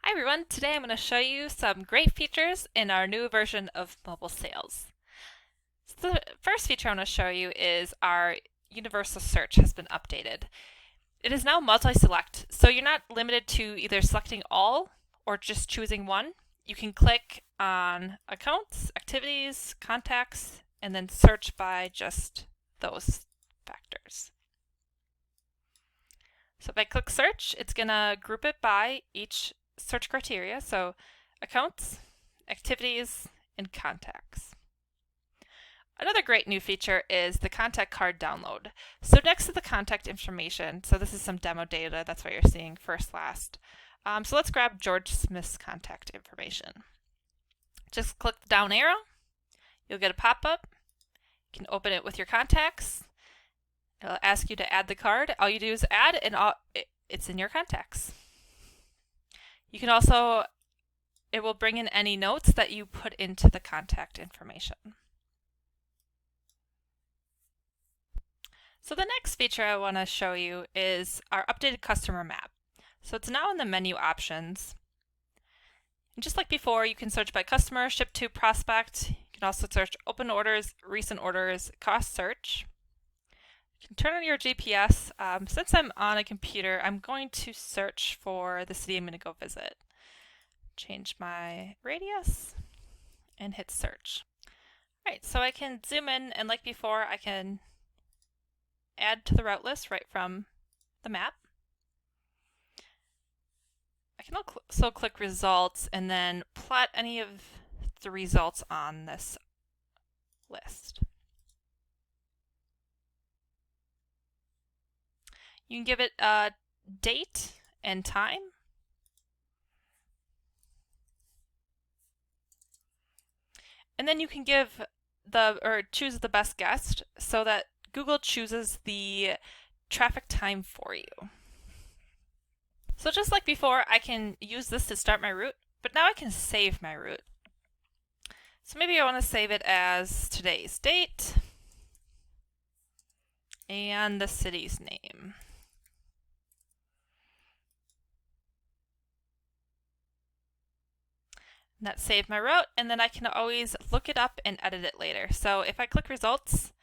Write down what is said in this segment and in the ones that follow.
Hi everyone, today I'm going to show you some great features in our new version of mobile sales. So the first feature I want to show you is our universal search has been updated. It is now multi-select, so you're not limited to either selecting all or just choosing one. You can click on accounts, activities, contacts, and then search by just those factors. So if I click search, it's going to group it by each search criteria, so accounts, activities, and contacts. Another great new feature is the contact card download. So next to the contact information, so this is some demo data, that's what you're seeing first last. So let's grab George Smith's contact information. Just click the down arrow, you'll get a pop-up. You can open it with your contacts. It'll ask you to add the card. All you do is add and it's in your contacts. You can also, it will bring in any notes that you put into the contact information. So the next feature I want to show you is our updated customer map. So it's now in the menu options. And just like before, you can search by customer, ship to, prospect. You can also search open orders, recent orders, cost search. You can turn on your GPS. Since I'm on a computer, I'm going to search for the city I'm going to go visit. Change my radius and hit search. Alright, so I can zoom in, and like before, I can add to the route list right from the map. I can also click results and then plot any of the results on this list. You can give it a date and time. And then you can give choose the best guest so that Google chooses the traffic time for you. So just like before, I can use this to start my route, but now I can save my route. So maybe I want to save it as today's date and the city's name. And that saved my route, and then I can always look it up and edit it later. So if I click results,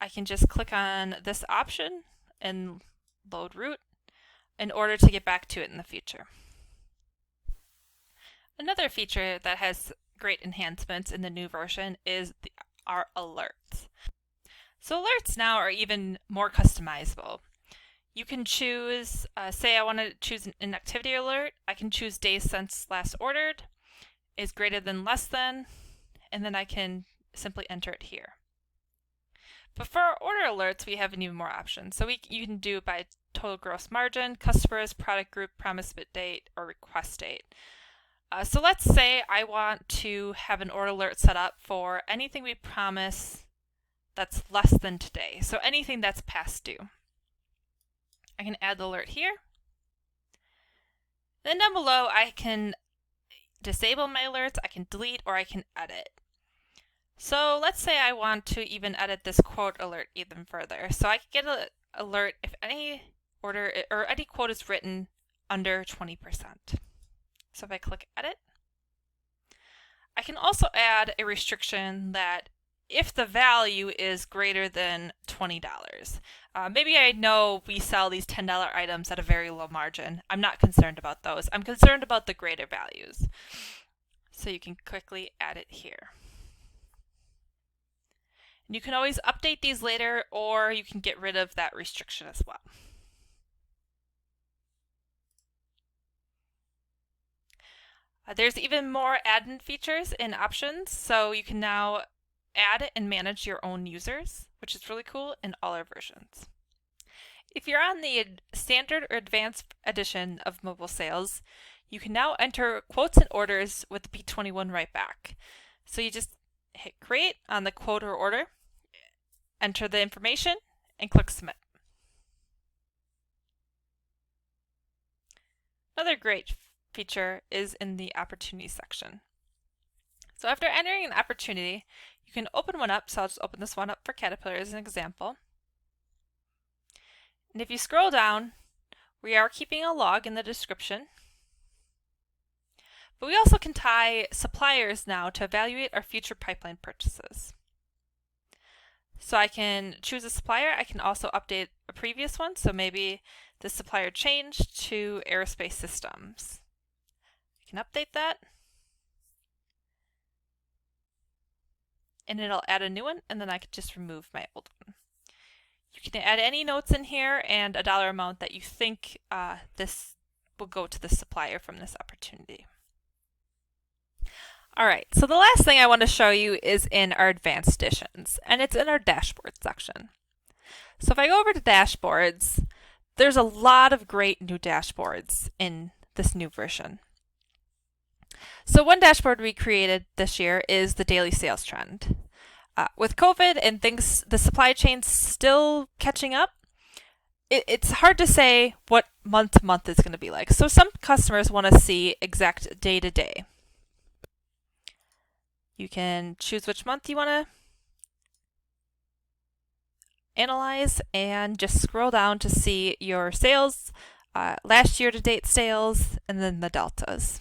I can just click on this option and load route in order to get back to it in the future. Another feature that has great enhancements in the new version is our alerts. So alerts now are even more customizable. You can choose, say I want to choose an activity alert, I can choose days since last ordered, is greater than less than, and then I can simply enter it here. But for our order alerts, we have even more options. So you can do by total gross margin, customers, product group, promise bid date, or request date. So let's say I want to have an order alert set up for anything we promise that's less than today. So anything that's past due. I can add the alert here. Then down below, I can disable my alerts, I can delete, or I can edit. So let's say I want to even edit this quote alert even further. So I can get an alert if any order or any quote is written under 20%. So if I click edit, I can also add a restriction that if the value is greater than $20. Maybe I know we sell these $10 items at a very low margin. I'm not concerned about those. I'm concerned about the greater values. So you can quickly add it here. And you can always update these later, or you can get rid of that restriction as well. There's even more admin features and options, so you can now add and manage your own users, which is really cool in all our versions. If you're on the standard or advanced edition of mobile sales, you can now enter quotes and orders with the P21 right back. So you just hit create on the quote or order, enter the information, and click submit. Another great feature is in the opportunity section. So after entering an opportunity, you can open one up. So I'll just open this one up for Caterpillar as an example. And if you scroll down, we are keeping a log in the description. But we also can tie suppliers now to evaluate our future pipeline purchases. So I can choose a supplier. I can also update a previous one. So maybe the supplier changed to Aerospace Systems. I can update that. And it'll add a new one, and then I could just remove my old one. You can add any notes in here and a dollar amount that you think this will go to the supplier from this opportunity. All right, so the last thing I want to show you is in our advanced editions, and it's in our dashboard section. So if I go over to dashboards, there's a lot of great new dashboards in this new version. So one dashboard we created this year is the daily sales trend. With COVID and things, the supply chain's still catching up, it's hard to say what month to month is going to be like. So some customers want to see exact day to day. You can choose which month you want to analyze and just scroll down to see your sales, last year to date sales, and then the deltas.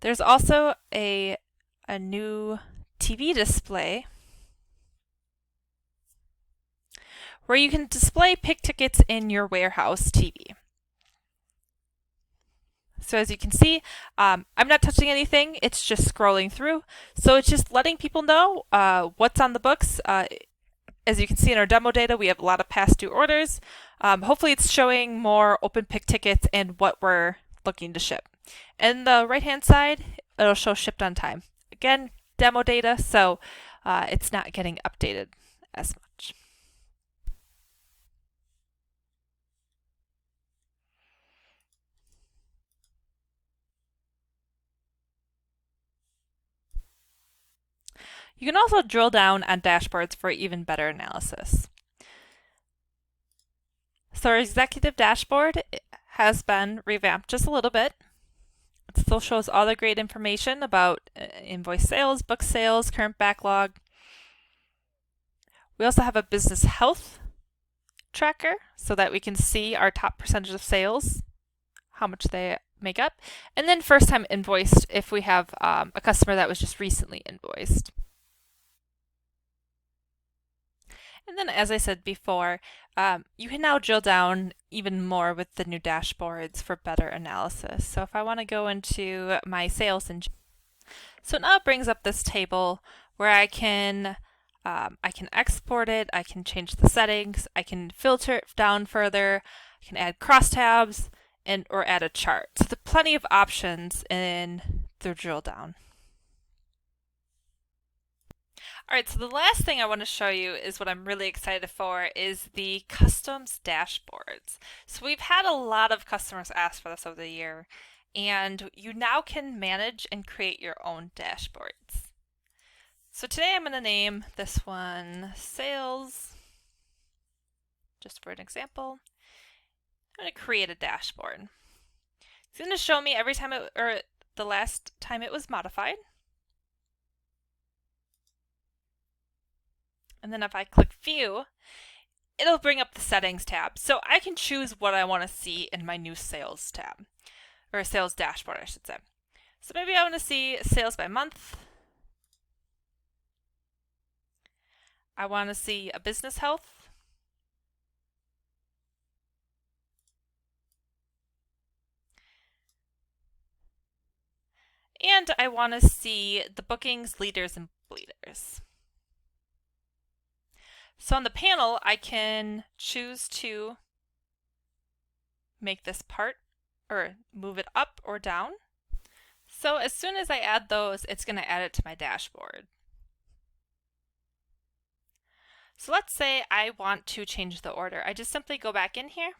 There's also a new TV display where you can display pick tickets in your warehouse TV. So as you can see, I'm not touching anything, it's just scrolling through. So it's just letting people know what's on the books. As you can see in our demo data, we have a lot of past due orders. Hopefully it's showing more open pick tickets and what we're looking to ship. And the right-hand side, it'll show shipped on time. Again, demo data, so it's not getting updated as much. You can also drill down on dashboards for even better analysis. So our executive dashboard has been revamped just a little bit. It still shows all the great information about invoice sales, book sales, current backlog. We also have a business health tracker so that we can see our top percentage of sales, how much they make up, and then first time invoiced if we have a customer that was just recently invoiced. And then, as I said before, you can now drill down even more with the new dashboards for better analysis. So if I want to go into my sales and so now it brings up this table where I can export it, I can change the settings, I can filter it down further, I can add crosstabs, or add a chart. So there's plenty of options in the drill down. All right, so the last thing I want to show you is what I'm really excited for is the customs dashboards. So we've had a lot of customers ask for this over the year, and you now can manage and create your own dashboards. So today I'm going to name this one sales, just for an example. I'm going to create a dashboard. It's going to show me every time the last time it was modified. And then if I click View, it'll bring up the Settings tab. So I can choose what I want to see in my new Sales tab, or Sales dashboard, I should say. So maybe I want to see sales by month. I want to see a business health. And I want to see the bookings, leaders, and bleeders. So on the panel, I can choose to make this part or move it up or down. So as soon as I add those, it's going to add it to my dashboard. So let's say I want to change the order. I just simply go back in here.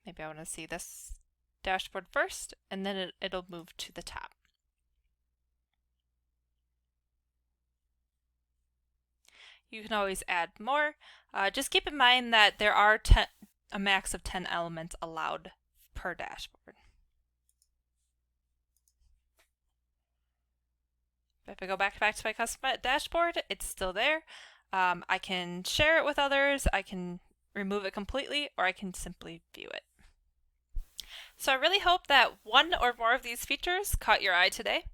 Maybe I want to see this dashboard first, and then it'll move to the top. You can always add more. Just keep in mind that there are a max of 10 elements allowed per dashboard. If I go back to my custom dashboard, it's still there. I can share it with others, I can remove it completely, or I can simply view it. So I really hope that one or more of these features caught your eye today.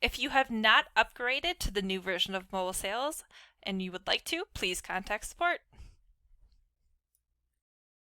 If you have not upgraded to the new version of Mobile Sales and you would like to, please contact support.